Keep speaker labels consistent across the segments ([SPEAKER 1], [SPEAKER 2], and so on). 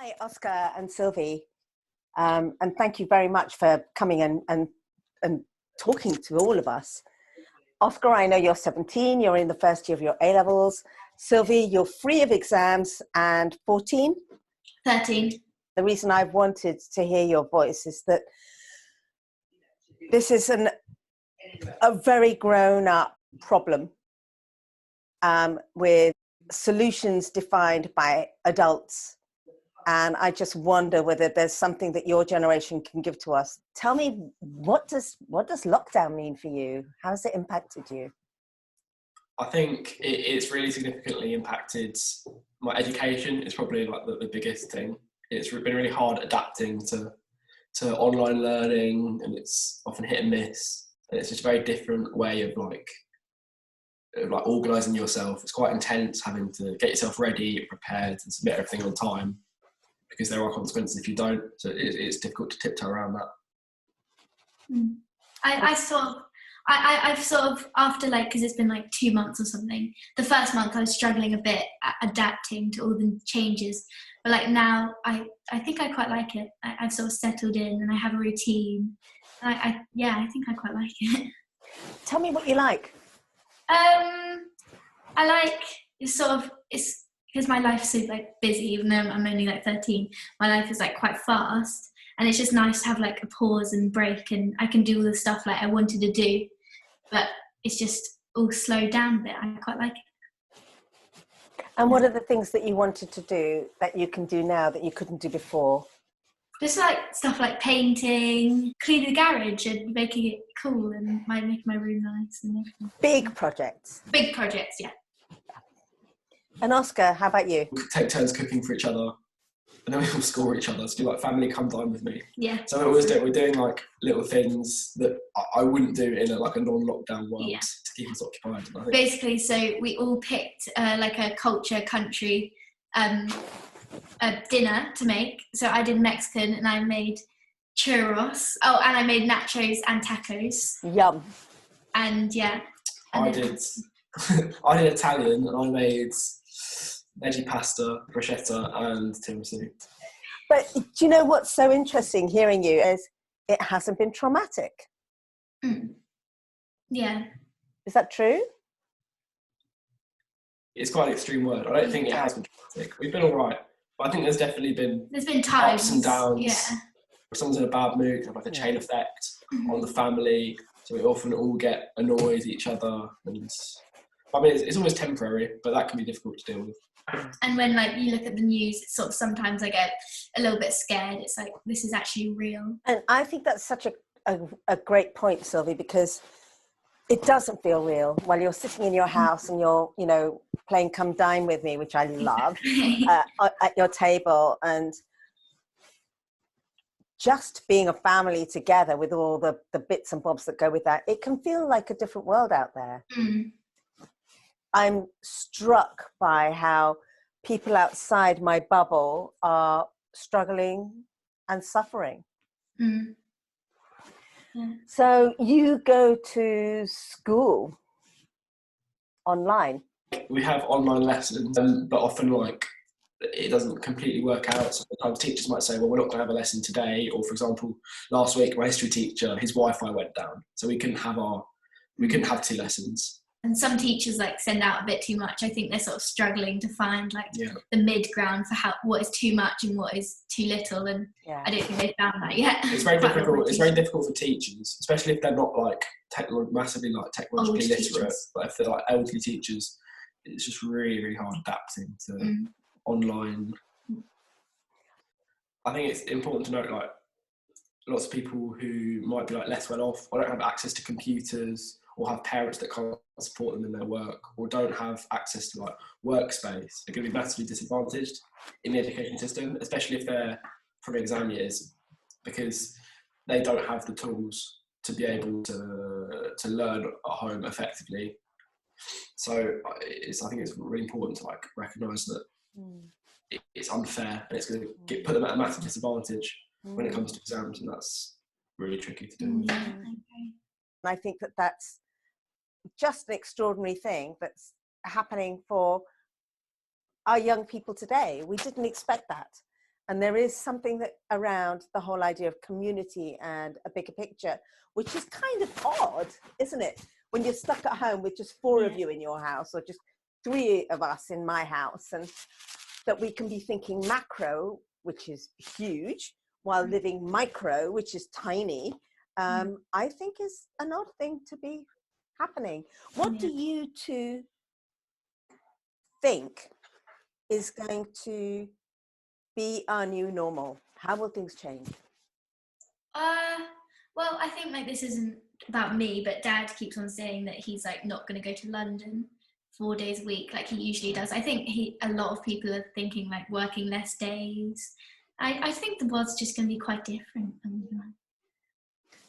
[SPEAKER 1] Hi, Oscar and Sylvie. And thank you very much for coming and talking to all of us. Oscar, I know you're 17, you're in the first year of your A-levels. Sylvie, you're free of exams and 14?
[SPEAKER 2] 13.
[SPEAKER 1] The reason I've wanted to hear your voice is that this is a very grown-up problem with solutions defined by adults. And I just wonder whether there's something that your generation can give to us. Tell me, what does lockdown mean for you? How has it impacted you?
[SPEAKER 3] I think it's really significantly impacted my education. It's probably like the biggest thing. It's been really hard adapting to online learning, and it's often hit and miss. And it's just a very different way of like organising yourself. It's quite intense having to get yourself ready, prepared, and submit everything on time, because there are consequences if you don't. So it's difficult to tiptoe around that.
[SPEAKER 2] I've sort of after because it's been like 2 months or something. The first month I was struggling a bit adapting to all the changes, but now I think I quite like it. I've sort of settled in and I have a routine. I think I quite like it.
[SPEAKER 1] Tell me what you like.
[SPEAKER 2] I like it's because my life's so busy, even though I'm only 13. My life is quite fast, and it's just nice to have a pause and break, and I can do all the stuff I wanted to do, but it's just all slowed down a bit. I quite like it.
[SPEAKER 1] And what are the things that you wanted to do that you can do now that you couldn't do before?
[SPEAKER 2] Just stuff like painting, cleaning the garage and making it cool, and making my room nice and everything.
[SPEAKER 1] Big projects.
[SPEAKER 2] Big projects, yeah.
[SPEAKER 1] And Oscar, how about you?
[SPEAKER 3] We take turns cooking for each other, and then we all score each other. So do family come dine with me.
[SPEAKER 2] Yeah.
[SPEAKER 3] So we're doing little things that I wouldn't do in a non-lockdown world, yeah, to keep us occupied.
[SPEAKER 2] Basically, so we all picked a culture country a dinner to make. So I did Mexican and I made churros. Oh, and I made nachos and tacos.
[SPEAKER 1] Yum.
[SPEAKER 2] And yeah.
[SPEAKER 3] I did Italian, and I made veggie pasta, bruschetta, and tiramisu.
[SPEAKER 1] But do you know what's so interesting hearing you is it hasn't been traumatic.
[SPEAKER 2] Yeah.
[SPEAKER 1] Is that true?
[SPEAKER 3] It's quite an extreme word. I don't think it has been traumatic. We've been all right. But I think there's been
[SPEAKER 2] times,
[SPEAKER 3] ups and downs.
[SPEAKER 2] Yeah.
[SPEAKER 3] If someone's in a bad mood, have a chain effect on the family. So we often all get annoyed at each other. And I mean, it's always temporary, but that can be difficult to deal with.
[SPEAKER 2] And when you look at the news, it's sometimes I get a little bit scared. It's this is actually real.
[SPEAKER 1] And I think that's such a great point, Sylvie, because it doesn't feel real while you're sitting in your house and you're, playing Come Dine With Me, which I love, at your table, and just being a family together with all the bits and bobs that go with that. It can feel like a different world out there. I'm struck by how people outside my bubble are struggling and suffering.
[SPEAKER 2] Yeah.
[SPEAKER 1] So you go to school online.
[SPEAKER 3] We have online lessons, but often it doesn't completely work out. So sometimes teachers might say, well, we're not going to have a lesson today. Or for example, last week, my history teacher, his Wi-Fi went down. So we couldn't have 2 lessons.
[SPEAKER 2] And some teachers send out a bit too much. I think they're sort of struggling to find the mid ground for what is too much and what is too little. And I don't think they've found that yet.
[SPEAKER 3] It's very difficult. It's very difficult for teachers, especially if they're not massively technologically literate. Teachers. But if they're elderly teachers, it's just really, really hard adapting to online. I think it's important to note lots of people who might be less well off or don't have access to computers, or have parents that can't support them in their work, or don't have access to workspace, are going to be massively disadvantaged in the education system, especially if they're from exam years, because they don't have the tools to be able to learn at home effectively. So I think it's really important to recognise that it's unfair, and it's going to put them at a massive disadvantage when it comes to exams, and that's really tricky to deal with.
[SPEAKER 1] I think that's just an extraordinary thing that's happening for our young people today. We didn't expect that. And there is something that around the whole idea of community and a bigger picture, which is kind of odd, isn't it? When you're stuck at home with just 4 of you in your house, or just 3 of us in my house, and that we can be thinking macro, which is huge, while living micro, which is tiny, I think is an odd thing to be happening. What do you two think is going to be our new normal? How will things change?
[SPEAKER 2] Well, I think like this isn't about me, but Dad keeps on saying that he's like not going to go to London 4 days a week like he usually does. I think a lot of people are thinking like working less days. I think the world's just going to be quite different.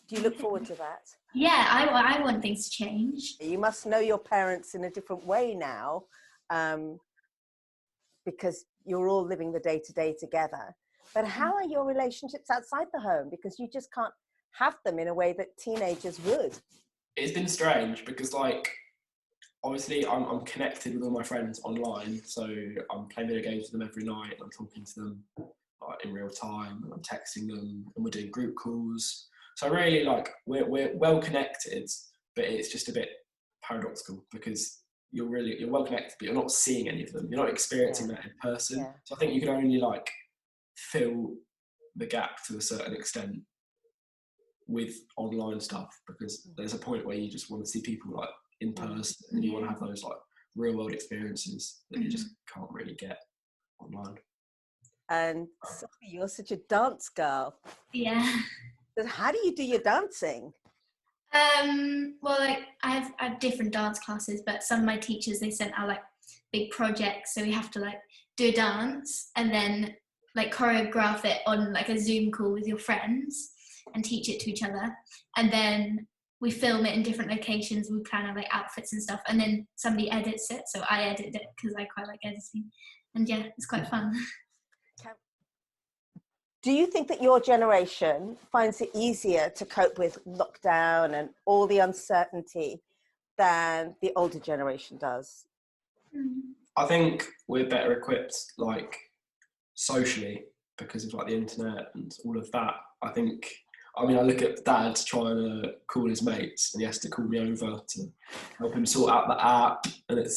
[SPEAKER 1] Do you look forward to that?
[SPEAKER 2] Yeah, I want things to change.
[SPEAKER 1] You must know your parents in a different way now, because you're all living the day-to-day together. But how are your relationships outside the home? Because you just can't have them in a way that teenagers would.
[SPEAKER 3] It's been strange because, like, obviously I'm connected with all my friends online, so I'm playing video games with them every night, and I'm talking to them like in real time, and I'm texting them, and we're doing group calls. So really, like, we're well connected, but it's just a bit paradoxical because you're well connected, but you're not seeing any of them. You're not experiencing that in person. Yeah. So I think you can only like fill the gap to a certain extent with online stuff, because there's a point where you just want to see people like in person, and you want to have those like real world experiences that you just can't really get online. And
[SPEAKER 1] Sylvie, you're such a dance girl.
[SPEAKER 2] Yeah.
[SPEAKER 1] How do you do your dancing?
[SPEAKER 2] Well, like I have different dance classes, but some of my teachers, they sent out like big projects, so we have to like do a dance and then like choreograph it on like a Zoom call with your friends and teach it to each other, and then we film it in different locations. We plan out like outfits and stuff, and then somebody edits it, so I edit it because I quite like editing, and yeah, it's quite fun.
[SPEAKER 1] Do you think that your generation finds it easier to cope with lockdown and all the uncertainty than the older generation does?
[SPEAKER 3] I think we're better equipped, like, socially, because of like the internet and all of that. I look at Dad trying to call his mates, and he has to call me over to help him sort out the app, and it's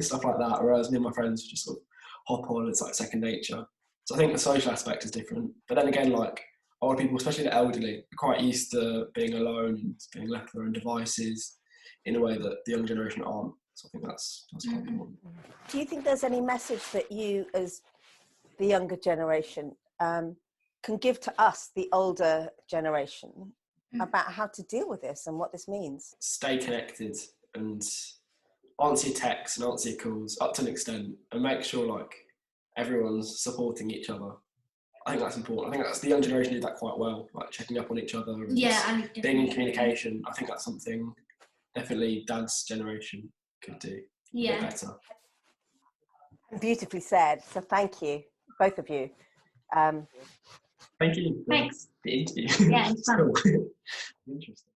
[SPEAKER 3] stuff like that. Whereas me and my friends just sort of hop on, it's like second nature. So I think the social aspect is different. But then again, like, older people, especially the elderly, are quite used to being alone and being left to their own devices in a way that the young generation aren't. So I think that's quite important.
[SPEAKER 1] Do you think there's any message that you, as the younger generation, can give to us, the older generation, about how to deal with this and what this means?
[SPEAKER 3] Stay connected and answer your texts and answer your calls up to an extent, and make sure like everyone's supporting each other. I think that's important. I think that's the young generation do that quite well, like checking up on each other and being in communication. I think that's something definitely Dad's generation could do a bit better.
[SPEAKER 1] Beautifully said. So thank you, both of you.
[SPEAKER 3] Thank you.
[SPEAKER 2] Thanks.
[SPEAKER 3] The interview.
[SPEAKER 2] Yeah, it's fun.
[SPEAKER 3] Interesting.